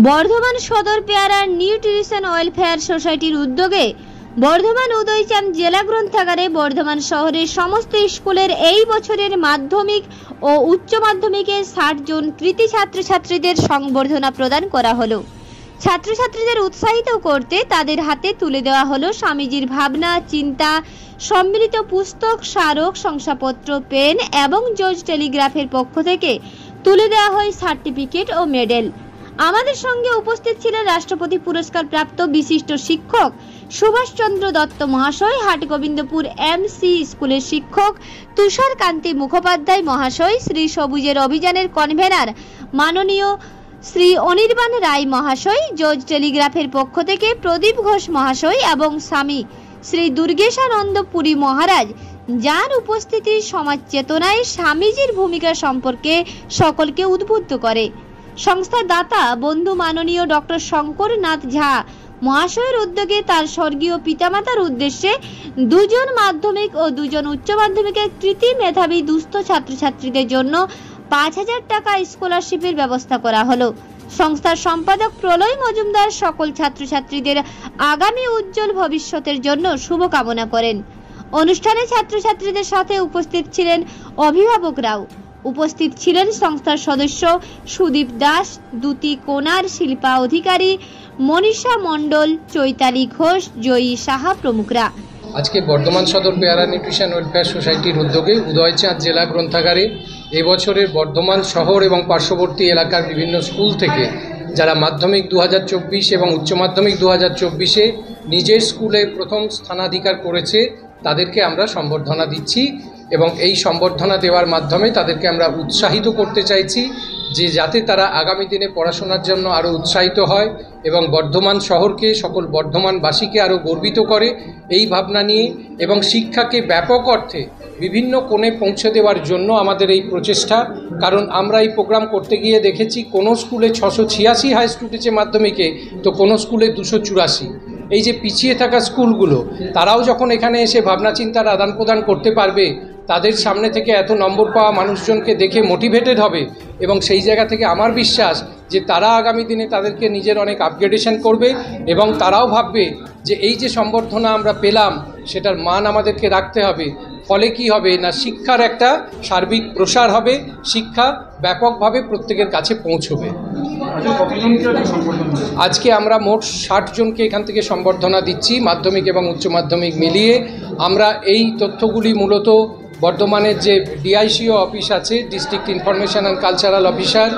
বর্ধমান সদর পেয়ারা nutrition welfare সোসাইটির উদ্যোগে বর্ধমান উদয়চাঁদ জেলা গ্রন্থাগারে বর্ধমান শহরের সমস্ত স্কুলের এই বছরের মাধ্যমিক ও উচ্চ মাধ্যমিকের 60 জন কৃতী ছাত্রছাত্রীদের সংবর্ধনা প্রদান করা হলো। ছাত্রছাত্রীদের উৎসাহিত করতে তাদের হাতে তুলে দেওয়া হলো স্বামীজির ভাবনা চিন্তা সম্মিলিত পুস্তক, স্মারক, শংসাপত্র, পেন এবং জর্জ টেলিগ্রাফের পক্ষ থেকে তুলে দেওয়া হয় সার্টিফিকেট ও মেডেল। আমাদের সঙ্গে উপস্থিত ছিলেন রাষ্ট্রপতি পুরস্কার প্রাপ্ত বিশিষ্ট শিক্ষক সুভাষচন্দ্র দত্ত মহাশয়, হাটগোবিন্দপুর এমসি স্কুলের শিক্ষক তুষার কান্তি মুখোপাধ্যায় মহাশয়, শ্রী সবুজের অভিযানের কনভেনার মাননীয় শ্রী অনির্বাণ রায় মহাশয়, জর্জ টেলিগ্রাফের পক্ষ থেকে প্রদীপ ঘোষ মহাশয় এবং স্বামী শ্রী দুর্গেশানন্দ পুরী মহারাজ, যার উপস্থিতি সমাজ চেতনায় স্বামীজির ভূমিকা সম্পর্কে সকলকে উদ্বুদ্ধ করে। সংস্থার দাতা বন্ধু মাননীয় ডক্টর শঙ্কর নাথ ঝা মহাশয়ের উদ্যোগে তার স্বর্গীয় পিতামাতার উদ্দেশ্যে 2 জন মাধ্যমিক ও 2 জন উচ্চ মাধ্যমিকের কৃতী মেধাবী দুস্থ ছাত্রছাত্রীদের জন্য 5000 টাকা স্কলারশিপের ব্যবস্থা করা হলো। সংস্থার সম্পাদক প্রলয় মজুমদার সকল ছাত্রছাত্রীদের আগামী উজ্জ্বল ভবিষ্যতের জন্য শুভকামনা করেন। অনুষ্ঠানে ছাত্রছাত্রীদের সাথে উপস্থিত ছিলেন অভিভাবকরাও। উপস্থিত ছিলেন সংস্থার সদস্য সুদীপ দাস, দুতি কোনার, শিল্পা অধিকারী, মনীষা মণ্ডল, চৈতালি ঘোষ, জয়ী সাহা প্রমুখরা। আজকে বর্ধমান সদর পেয়ারা নিউট্রিশন ওয়েলফেয়ার সোসাইটির উদ্যোগে উদয়চাঁদ জেলা গ্রন্থাগারে এবছরের বর্ধমান শহর এবং পার্শ্ববর্তী এলাকার বিভিন্ন স্কুল থেকে যারা মাধ্যমিক 2024 এবং উচ্চ মাধ্যমিক 2024-এ নিজের স্কুলে প্রথম স্থানাধিকার করেছে তাদেরকে আমরা সম্বর্ধনা দিচ্ছি এবং এই সম্বর্ধনা দেওয়ার মাধ্যমে তাদেরকে আমরা উৎসাহিত করতে চাইছি যে যাতে তারা আগামী দিনে পড়াশোনার জন্য আরও উৎসাহিত হয় এবং বর্ধমান শহরকে, সকল বর্ধমানবাসীকে আরও গর্বিত করে এই ভাবনা নিয়ে এবং শিক্ষাকে ব্যাপক অর্থে বিভিন্ন কোণে পৌঁছে দেওয়ার জন্য আমাদের এই প্রচেষ্টা। কারণ আমরা এই প্রোগ্রাম করতে গিয়ে দেখেছি কোনো স্কুলে 686 হাইস্ট উঠেছে মাধ্যমিকে, তো কোনো স্কুলে 284। এই যে পিছিয়ে থাকা স্কুলগুলো, তারাও যখন এখানে এসে ভাবনা চিন্তার আদান প্রদান করতে পারবে, তাদের সামনে থেকে এত নম্বর পাওয়া মানুষজনকে দেখে মোটিভেটেড হবে এবং সেই জায়গা থেকে আমার বিশ্বাস যে তারা আগামী দিনে তাদেরকে নিজের অনেক আপগ্রেডেশন করবে এবং তারাও ভাববে যে এই যে সম্বর্ধনা আমরা পেলাম সেটার মান আমাদেরকে রাখতে হবে। ফলে কি হবে না, শিক্ষার একটা সার্বিক প্রসার হবে, শিক্ষা ব্যাপকভাবে প্রত্যেকের কাছে পৌঁছবে। আজকে আমরা মোট 60 জনকে এখান থেকে সম্বর্ধনা দিচ্ছি মাধ্যমিক এবং উচ্চ মাধ্যমিক মিলিয়ে। আমরা এই তথ্যগুলি মূলত বর্ধমানের যে ডিআইসিও অফিস আছে, district information and cultural officer,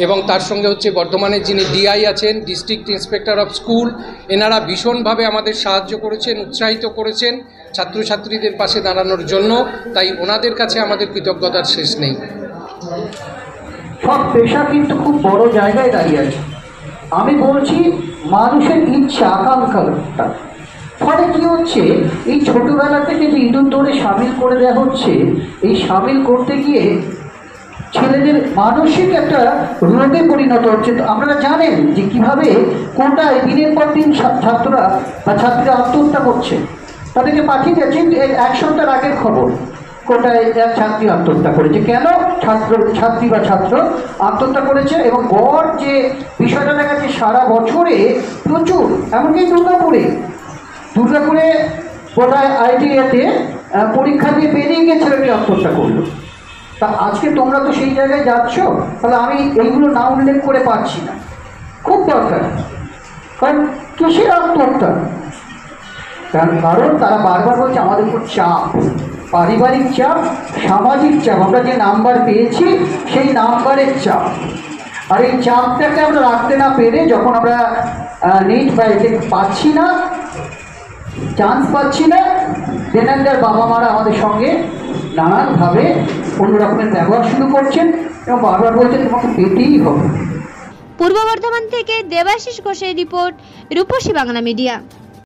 এবং তার সঙ্গে হচ্ছে বর্ধমানের যিনি ডিআই আছেন, ডিস্ট্রিক্ট ইন্সপেক্টর অফ স্কুল, এনারা ভীষণভাবে আমাদের সাহায্য করেছেন, উৎসাহিত করেছেন ছাত্রছাত্রীদের পাশে দাঁড়ানোর জন্য। তাই ওনাদের কাছে আমাদের কৃতজ্ঞতার শেষ নেই। সব পেশা কিন্তু খুব বড় জায়গায় দাঁড়িয়ে আছে। আমি বলছি মানুষের ইচ্ছা আকাঙ্ক্ষা। ফলে কি হচ্ছে, এই ছোটবেলা থেকে যে ইঁদুর দৌড়ে সামিল করে দেওয়া হচ্ছে, এই সামিল করতে গিয়ে ছেলেদের মানসিক একটা রোগে পরিণত হচ্ছে। আপনারা জানেন যে কিভাবে কোটায় দিনের পর দিন ছাত্ররা বা ছাত্রীরা আত্মহত্যা করছে। তাদেরকে পাঠিয়ে যাচ্ছেন 1 সপ্তাহ আগের খবর, কোটায় এক ছাত্রী আত্মহত্যা করেছে। কেন? ছাত্রী বা ছাত্র আত্মহত্যা করেছে। এবং গড় যে বিষয়টা দেখা যাচ্ছে সারা বছরে প্রচুর, এমনকি দুর্গাপুরে কোটায় আইটিআইতে পরীক্ষা দিয়ে বেরিয়ে গিয়ে ছেলেটি আত্মহত্যা করলো। তা আজকে তোমরা তো সেই জায়গায় যাচ্ছ, তাহলে আমি এইগুলো না উল্লেখ করে পারছি না, খুব দরকার। কারণ কিসের আত্মহত্যা? কারণ তারা বারবার বলছে আমাদের উপর চাপ, পারিবারিক চাপ, সামাজিক চাপ, আমরা যে নাম্বার পেয়েছি সেই নাম্বারের চাপ। আর এই চাপটাকে আমরা রাখতে না পেরে যখন আমরা নিট বা এতে পাচ্ছি না, চান্স পাচ্ছি না, দেনান্দার বাবা মারা আমাদের সঙ্গে নানানভাবে অন্য রকমের ব্যবহার শুরু করছেন এবং বারবার বলছেন তোমাকে পেতেই হবে। পূর্ব বর্ধমান থেকে দেবাশিস ঘোষের রিপোর্ট, রূপসী বাংলা মিডিয়া।